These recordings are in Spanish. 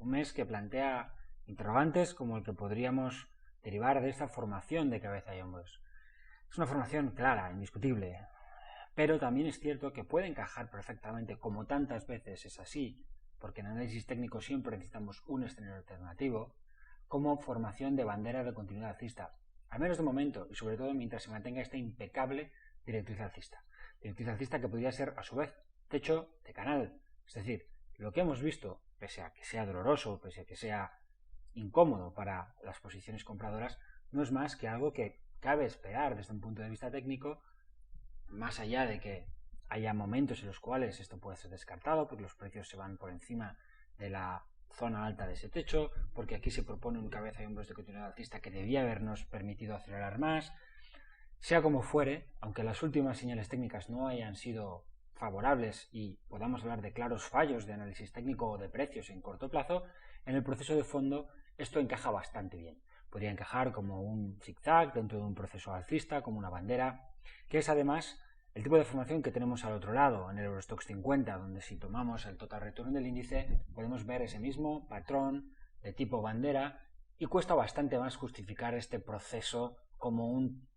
Un mes que plantea interrogantes como el que podríamos derivar de esta formación de cabeza y hombros. Es una formación clara, indiscutible, pero también es cierto que puede encajar perfectamente, como tantas veces es así, porque en análisis técnico siempre necesitamos un escenario alternativo, como formación de bandera de continuidad alcista, al menos de momento, y sobre todo mientras se mantenga esta impecable directriz alcista. Directriz alcista que podría ser, a su vez, techo de canal. Es decir, lo que hemos visto, pese a que sea doloroso, pese a que sea incómodo para las posiciones compradoras, no es más que algo que cabe esperar desde un punto de vista técnico, más allá de que haya momentos en los cuales esto puede ser descartado, porque los precios se van por encima de la zona alta de ese techo, porque aquí se propone un cabeza y hombros de continuidad alcista que debía habernos permitido acelerar más. Sea como fuere, aunque las últimas señales técnicas no hayan sido favorables y podamos hablar de claros fallos de análisis técnico o de precios en corto plazo, en el proceso de fondo esto encaja bastante bien. Podría encajar como un zigzag dentro de un proceso alcista, como una bandera, que es además el tipo de formación que tenemos al otro lado, en el Eurostoxx 50, donde si tomamos el total return del índice podemos ver ese mismo patrón de tipo bandera y cuesta bastante más justificar este proceso como un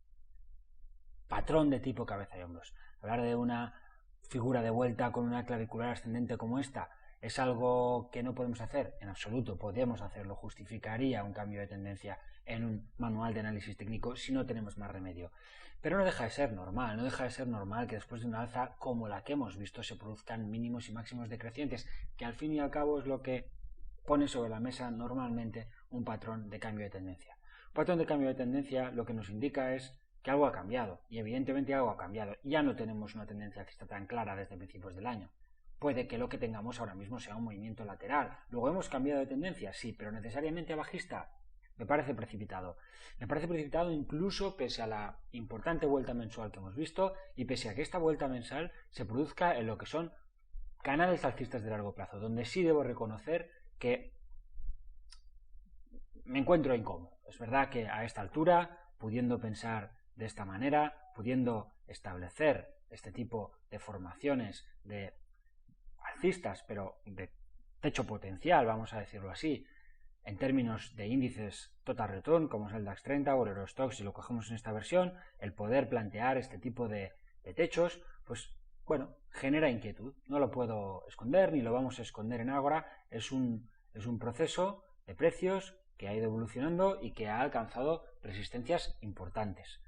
patrón de tipo cabeza y hombros. Hablar de una figura de vuelta con una clavicular ascendente como esta es algo que no podemos hacer, en absoluto podemos hacerlo, justificaría un cambio de tendencia en un manual de análisis técnico si no tenemos más remedio. Pero no deja de ser normal, que después de una alza como la que hemos visto se produzcan mínimos y máximos decrecientes, que al fin y al cabo es lo que pone sobre la mesa normalmente un patrón de cambio de tendencia. Un patrón de cambio de tendencia lo que nos indica es que algo ha cambiado, y evidentemente algo ha cambiado. Ya no tenemos una tendencia alcista tan clara desde principios del año. Puede que lo que tengamos ahora mismo sea un movimiento lateral. Luego hemos cambiado de tendencia, sí, pero necesariamente bajista. Me parece precipitado. Me parece precipitado incluso pese a la importante vuelta mensual que hemos visto y pese a que esta vuelta mensal se produzca en lo que son canales alcistas de largo plazo, donde sí debo reconocer que me encuentro incómodo. Es verdad que a esta altura, pudiendo pensar de esta manera, pudiendo establecer este tipo de formaciones de alcistas, pero de techo potencial, vamos a decirlo así, en términos de índices total return, como es el DAX 30 o el Eurostoxx, si lo cogemos en esta versión, el poder plantear este tipo de techos, pues bueno, genera inquietud. No lo puedo esconder, ni lo vamos a esconder en Ágora. Es un proceso de precios que ha ido evolucionando y que ha alcanzado resistencias importantes.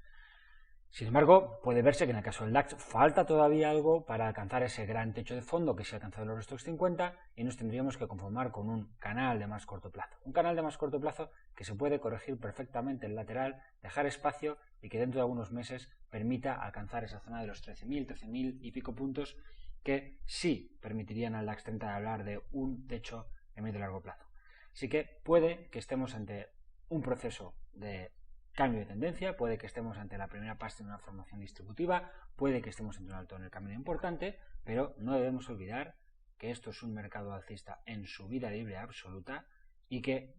Sin embargo, puede verse que en el caso del DAX falta todavía algo para alcanzar ese gran techo de fondo que se ha alcanzado en el Eurostoxx 50 y nos tendríamos que conformar con un canal de más corto plazo. Un canal de más corto plazo que se puede corregir perfectamente el lateral, dejar espacio y que dentro de algunos meses permita alcanzar esa zona de los 13.000, 13.000 y pico puntos que sí permitirían al DAX 30 hablar de un techo de medio y largo plazo. Así que puede que estemos ante un proceso de cambio de tendencia, puede que estemos ante la primera fase de una formación distributiva, puede que estemos ante un alto en el camino importante, pero no debemos olvidar que esto es un mercado alcista en subida libre absoluta y que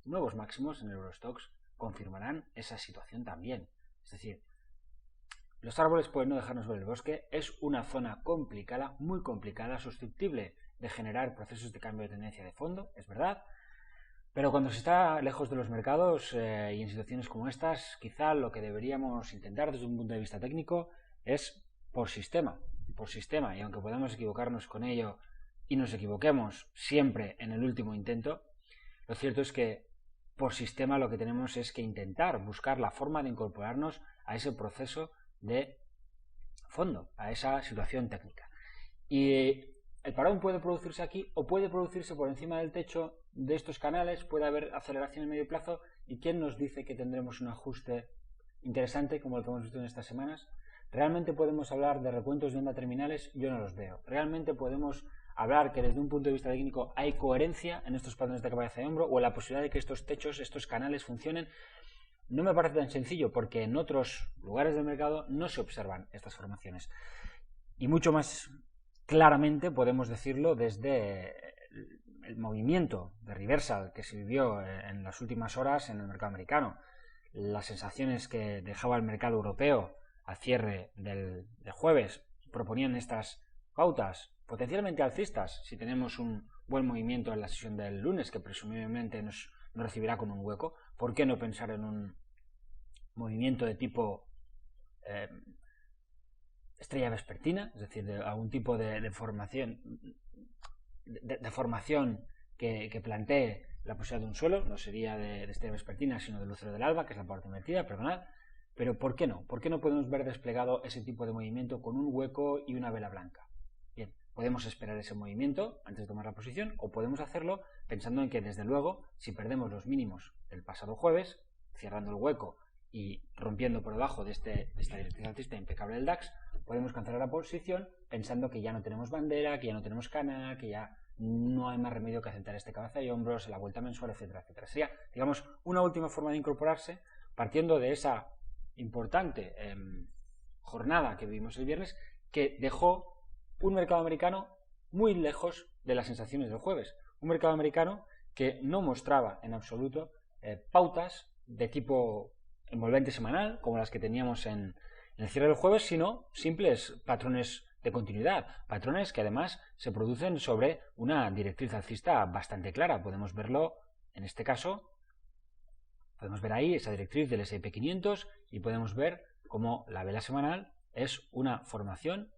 nuevos máximos en el Eurostoxx confirmarán esa situación también. Es decir, los árboles pueden no dejarnos ver el bosque, es una zona complicada, muy complicada, susceptible de generar procesos de cambio de tendencia de fondo, es verdad. Pero cuando se está lejos de los mercados y en situaciones como estas, quizá lo que deberíamos intentar desde un punto de vista técnico es por sistema, y aunque podamos equivocarnos con ello y nos equivoquemos siempre en el último intento, lo cierto es que por sistema lo que tenemos es que intentar buscar la forma de incorporarnos a ese proceso de fondo, a esa situación técnica. Y el parón puede producirse aquí o puede producirse por encima del techo de estos canales, puede haber aceleración en medio plazo y ¿quién nos dice que tendremos un ajuste interesante como el que hemos visto en estas semanas? ¿Realmente podemos hablar de recuentos de onda terminales? Yo no los veo. ¿Realmente podemos hablar que desde un punto de vista técnico hay coherencia en estos patrones de cabeza de hombro o la posibilidad de que estos techos, estos canales funcionen? No me parece tan sencillo porque en otros lugares del mercado no se observan estas formaciones. Y mucho más claramente podemos decirlo desde el movimiento de reversal que se vivió en las últimas horas en el mercado americano. Las sensaciones que dejaba el mercado europeo al cierre de jueves proponían estas pautas potencialmente alcistas si tenemos un buen movimiento en la sesión del lunes, que presumiblemente nos recibirá con un hueco, ¿por qué no pensar en un movimiento de tipo estrella vespertina? Es decir, de algún tipo de formación que plantee la posibilidad de un suelo, no sería de estrella vespertina, sino de lucero del alba, que es la parte invertida, perdonad. Pero ¿por qué no? ¿Por qué no podemos ver desplegado ese tipo de movimiento con un hueco y una vela blanca? Bien, podemos esperar ese movimiento antes de tomar la posición, o podemos hacerlo pensando en que, desde luego, si perdemos los mínimos del pasado jueves, cerrando el hueco y rompiendo por debajo de esta directriz alcista impecable del DAX, podemos cancelar la posición pensando que ya no tenemos bandera, que ya no tenemos canal, que ya no hay más remedio que aceptar este cabeza y hombros, la vuelta mensual, etcétera, etcétera. Sería, digamos, una última forma de incorporarse partiendo de esa importante jornada que vivimos el viernes, que dejó un mercado americano muy lejos de las sensaciones del jueves. Un mercado americano que no mostraba en absoluto pautas de tipo envolvente semanal, como las que teníamos en el cierre del jueves, sino simples patrones de continuidad, patrones que además se producen sobre una directriz alcista bastante clara. Podemos verlo en este caso. Podemos ver ahí esa directriz del S&P 500 y podemos ver cómo la vela semanal es una formación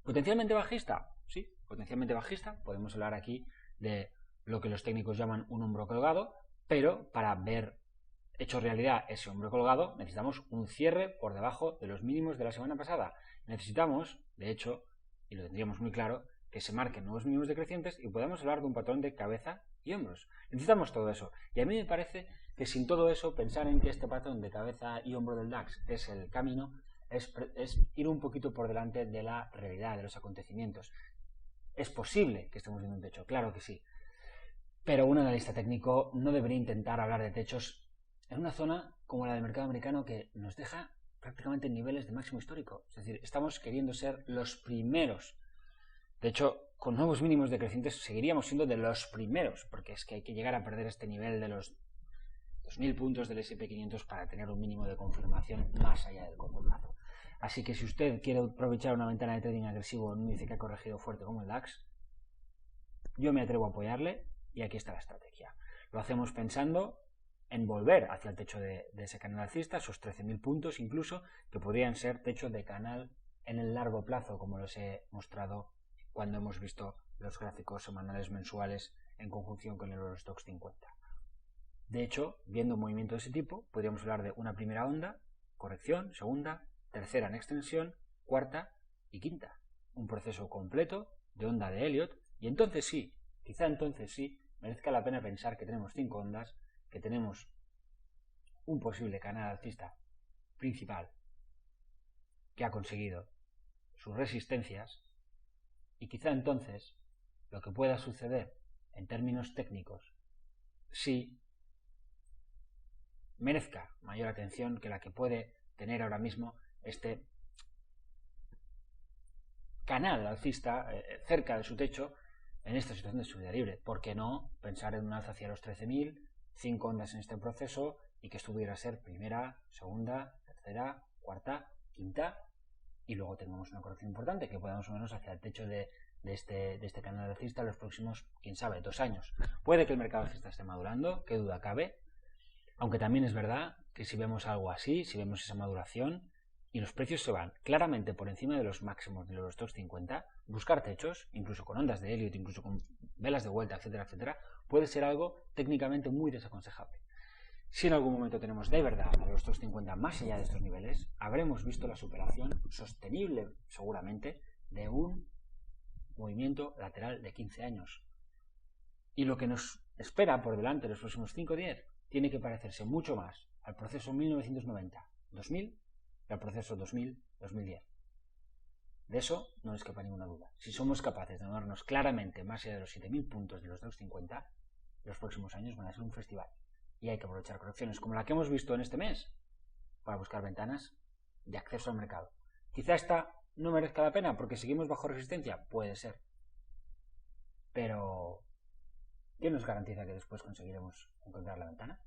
potencialmente bajista. Sí, potencialmente bajista. Podemos hablar aquí de lo que los técnicos llaman un hombro colgado, pero para ver hecho realidad ese hombro colgado necesitamos un cierre por debajo de los mínimos de la semana pasada. Necesitamos, de hecho, y lo tendríamos muy claro, que se marquen nuevos mínimos decrecientes y podemos hablar de un patrón de cabeza y hombros. Necesitamos todo eso. Y a mí me parece que sin todo eso, pensar en que este patrón de cabeza y hombro del DAX es el camino, es ir un poquito por delante de la realidad, de los acontecimientos. ¿Es posible que estemos viendo un techo? Claro que sí. Pero un analista técnico no debería intentar hablar de techos en una zona como la del mercado americano, que nos deja prácticamente en niveles de máximo histórico. Es decir, estamos queriendo ser los primeros. De hecho, con nuevos mínimos decrecientes seguiríamos siendo de los primeros, porque es que hay que llegar a perder este nivel de los 2000 puntos del S&P 500 para tener un mínimo de confirmación más allá del corto plazo. Así que si usted quiere aprovechar una ventana de trading agresivo en un índice que ha corregido fuerte como el DAX, yo me atrevo a apoyarle y aquí está la estrategia. Lo hacemos pensando en volver hacia el techo de ese canal alcista, esos 13.000 puntos incluso, que podrían ser techo de canal en el largo plazo, como los he mostrado cuando hemos visto los gráficos semanales mensuales en conjunción con el Eurostoxx 50. De hecho, viendo un movimiento de ese tipo, podríamos hablar de una primera onda, corrección, segunda, tercera en extensión, cuarta y quinta. Un proceso completo de onda de Elliott, y entonces sí, quizá entonces sí, merezca la pena pensar que tenemos 5 ondas, que tenemos un posible canal alcista principal que ha conseguido sus resistencias, y quizá entonces lo que pueda suceder en términos técnicos sí merezca mayor atención que la que puede tener ahora mismo este canal alcista cerca de su techo en esta situación de subida libre. ¿Por qué no pensar en un alza hacia los 13.000, 5 ondas en este proceso, y que esto pudiera ser primera, segunda, tercera, cuarta, quinta, y luego tengamos una corrección importante que podamos menos hacia el techo de este canal alcista en los próximos, quién sabe, 2 años? Puede que el mercado alcista esté madurando, qué duda cabe, aunque también es verdad que si vemos algo así, si vemos esa maduración y los precios se van claramente por encima de los máximos del Eurostoxx 50, buscar techos, incluso con ondas de Elliott, incluso con velas de vuelta, etcétera, etcétera, puede ser algo técnicamente muy desaconsejable. Si en algún momento tenemos de verdad al Eurostoxx 50 más allá de estos niveles, habremos visto la superación sostenible, seguramente, de un movimiento lateral de 15 años. Y lo que nos espera por delante en los próximos 5 o 10 tiene que parecerse mucho más al proceso 1990-2000 que al proceso 2000-2010. De eso no les quepa ninguna duda. Si somos capaces de movernos claramente más allá de los 7.000 puntos de los 250, los próximos años van a ser un festival. Y hay que aprovechar correcciones como la que hemos visto en este mes para buscar ventanas de acceso al mercado. Quizá esta no merezca la pena porque seguimos bajo resistencia, puede ser. Pero ¿quién nos garantiza que después conseguiremos encontrar la ventana?